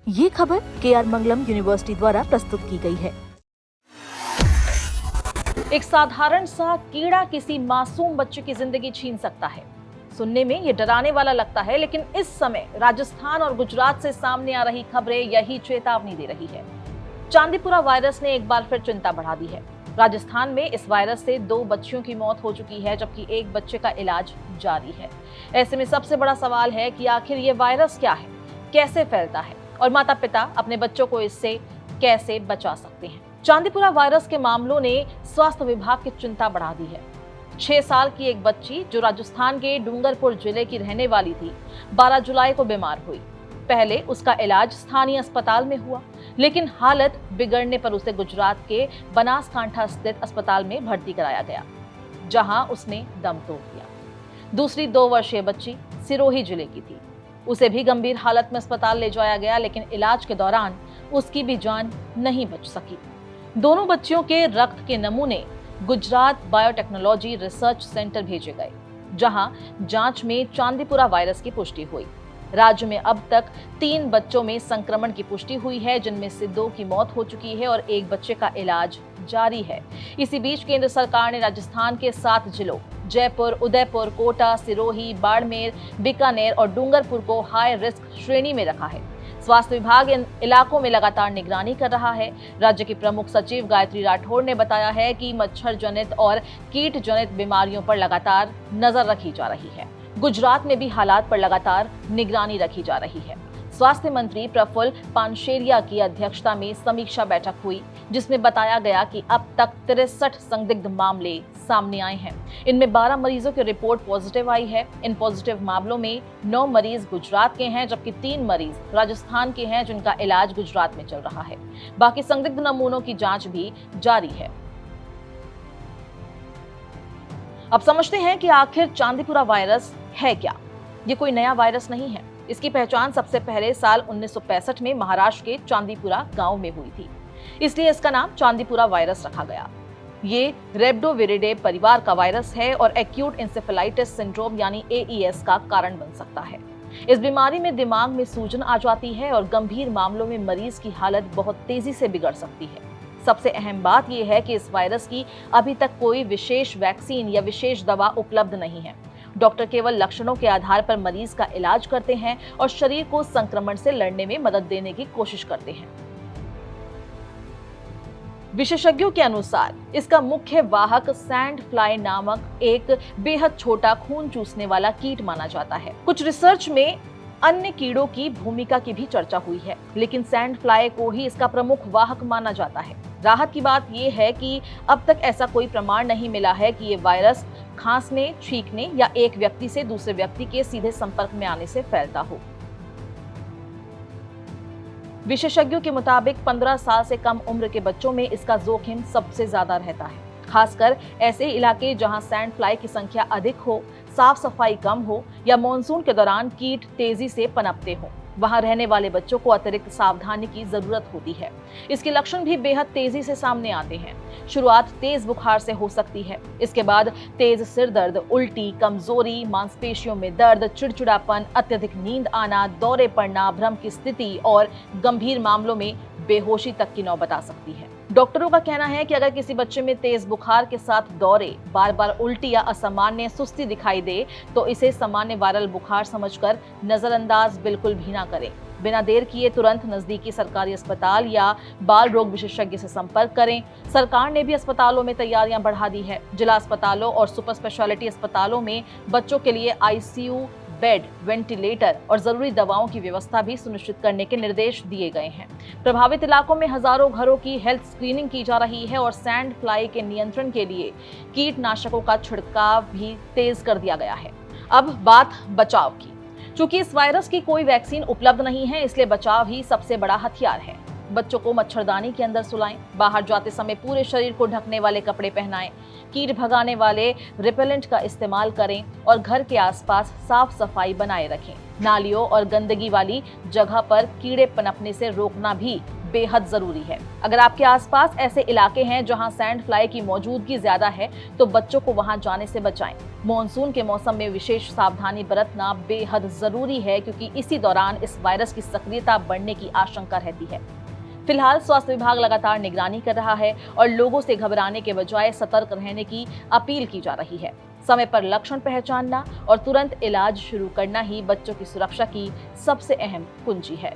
ये खबर KR मंगलम university द्वारा प्रस्तुत की गई है। एक साधारण सा कीड़ा किसी मासूम बच्चे की जिंदगी छीन सकता है। सुनने में ये डराने वाला लगता है, लेकिन इस समय राजस्थान और गुजरात से सामने आ रही खबरें यही चेतावनी दे रही है। चांदीपुरा वायरस ने एक बार फिर चिंता बढ़ा दी है। राजस्थान में इस वायरस से 2 बच्चियों की मौत हो चुकी है, जबकि एक बच्चे का इलाज जारी है। ऐसे में सबसे बड़ा सवाल है कि आखिर ये वायरस क्या है, कैसे फैलता है और माता पिता अपने बच्चों को इससे कैसे बचा सकते हैं। चांदीपुरा वायरस के मामलों ने स्वास्थ्य विभाग की चिंता बढ़ा दी है। 6 साल की एक बच्ची जो राजस्थान के डूंगरपुर जिले की रहने वाली थी, 12 जुलाई को बीमार हुई। पहले उसका इलाज स्थानीय अस्पताल में हुआ, लेकिन हालत बिगड़ने पर उसे गुजरात के बनासकांठा स्थित अस्पताल में भर्ती कराया गया, जहां उसने दम तोड़ दिया। दूसरी 2 वर्षीय बच्ची सिरोही जिले की थी। उसे भी गंभीर हालत में अस्पताल ले जाया गया, लेकिन इलाज के दौरान उसकी भी जान नहीं बच सकी। दोनों बच्चियों के रक्त के नमूने गुजरात बायोटेक्नोलॉजी रिसर्च सेंटर भेजे गए, जहां जांच में चांदीपुरा वायरस की पुष्टि हुई। राज्य में अब तक 3 बच्चों में संक्रमण की पुष्टि हुई है, जिनमें से 2 की मौत हो चुकी है और एक बच्चे का इलाज जारी है। इसी बीच केंद्र सरकार ने राजस्थान के 7 जिलों जयपुर, उदयपुर, कोटा, सिरोही, बाड़मेर, बीकानेर और डूंगरपुर को हाई रिस्क श्रेणी में रखा है। स्वास्थ्य विभाग इन इलाकों में लगातार निगरानी कर रहा है। राज्य की प्रमुख सचिव गायत्री राठौड़ ने बताया है कि मच्छर जनित और कीट जनित बीमारियों पर लगातार नजर रखी जा रही है। गुजरात में भी हालात पर लगातार निगरानी रखी जा रही है। स्वास्थ्य मंत्री प्रफुल्ल पानशेरिया की अध्यक्षता में समीक्षा बैठक हुई, जिसमें बताया गया कि अब तक 63 संदिग्ध मामले सामने आए हैं। इनमें 12 मरीजों की रिपोर्ट पॉजिटिव आई है। इन पॉजिटिव मामलों में 9 मरीज गुजरात के हैं, जबकि 3 मरीज राजस्थान के हैं, जिनका इलाज गुजरात में चल रहा है। बाकी संदिग्ध नमूनों की जांच भी जारी है। अब समझते हैं कि आखिर चांदीपुरा वायरस है क्या। ये कोई नया वायरस नहीं है। इसकी पहचान सबसे पहले साल 1965 में महाराष्ट्र के चांदीपुरा गांव में हुई थी, इसलिए इसका नाम चांदीपुरा वायरस रखा गया। ये रेब्डोविरिडे परिवार का वायरस है और एक्यूट इंसेफेलाइटिस सिंड्रोम यानी AES का कारण बन सकता है। इस बीमारी में दिमाग में सूजन आ जाती है और गंभीर मामलों में मरीज की हालत बहुत तेजी से बिगड़ सकती है। सबसे अहम बात यह है कि इस वायरस की अभी तक कोई विशेष वैक्सीन या विशेष दवा उपलब्ध नहीं है। डॉक्टर केवल लक्षणों के आधार पर मरीज का इलाज करते हैं और शरीर को संक्रमण से लड़ने में मदद देने की कोशिश करते हैं। विशेषज्ञों के अनुसार इसका मुख्य वाहक सैंड फ्लाई नामक एक बेहद छोटा खून चूसने वाला कीट माना जाता है। कुछ रिसर्च में अन्य कीड़ों की भूमिका की भी चर्चा हुई है, लेकिन सैंड फ्लाई को ही इसका प्रमुख वाहक माना जाता है। राहत की बात यह है कि अब तक ऐसा कोई प्रमाण नहीं मिला है कि ये वायरस खांसने, छींकने या एक व्यक्ति से दूसरे व्यक्ति के सीधे संपर्क में आने से फैलता हो। विशेषज्ञों के मुताबिक 15 साल से कम उम्र के बच्चों में इसका जोखिम सबसे ज्यादा रहता है, खासकर ऐसे इलाके जहां सैंड फ्लाई की संख्या अधिक हो, साफ सफाई कम हो या मॉनसून के दौरान कीट तेजी से पनपते हो। वहां रहने वाले बच्चों को अतिरिक्त सावधानी की जरूरत होती है। इसके लक्षण भी बेहद तेजी से सामने आते हैं। शुरुआत तेज बुखार से हो सकती है, इसके बाद तेज सिर दर्द, उल्टी, कमजोरी, मांसपेशियों में दर्द, चिड़चिड़ापन, अत्यधिक नींद आना, दौरे पड़ना, भ्रम की स्थिति और गंभीर मामलों में बेहोशी तक की नौबत आ सकती है। डॉक्टरों का कहना है कि अगर किसी बच्चे में तेज बुखार के साथ दौरे, बार बार उल्टी या असामान्य सुस्ती दिखाई दे, तो इसे सामान्य वायरल बुखार समझकर नजरअंदाज बिल्कुल भी ना करें। बिना देर किए तुरंत नजदीकी सरकारी अस्पताल या बाल रोग विशेषज्ञ से संपर्क करें। सरकार ने भी अस्पतालों में तैयारियां बढ़ा दी है। जिला अस्पतालों और सुपर स्पेशलिटी अस्पतालों में बच्चों के लिए ICU बेड, वेंटिलेटर और जरूरी दवाओं की व्यवस्था भी सुनिश्चित करने के निर्देश दिए गए हैं। प्रभावित इलाकों में हजारों घरों की हेल्थ स्क्रीनिंग की जा रही है और सैंड फ्लाई के नियंत्रण के लिए कीटनाशकों का छिड़काव भी तेज कर दिया गया है। अब बात बचाव की। चूंकि इस वायरस की कोई वैक्सीन उपलब्ध नहीं है, इसलिए बचाव ही सबसे बड़ा हथियार है। बच्चों को मच्छरदानी के अंदर सुलाएं, बाहर जाते समय पूरे शरीर को ढकने वाले कपड़े पहनाएं, कीट भगाने वाले रिपेलेंट का इस्तेमाल करें और घर के आसपास साफ सफाई बनाए रखें। नालियों और गंदगी वाली जगह पर कीड़े पनपने से रोकना भी बेहद जरूरी है। अगर आपके आसपास ऐसे इलाके हैं जहां सैंड फ्लाई की मौजूदगी ज्यादा है तो बच्चों को वहां जाने से बचाएं। मॉनसून के मौसम में विशेष सावधानी बरतना बेहद जरूरी है क्योंकि इसी दौरान इस वायरस की सक्रियता बढ़ने की आशंका रहती है। फिलहाल स्वास्थ्य विभाग लगातार निगरानी कर रहा है और लोगों से घबराने के बजाय सतर्क रहने की अपील की जा रही है। समय पर लक्षण पहचानना और तुरंत इलाज शुरू करना ही बच्चों की सुरक्षा की सबसे अहम कुंजी है।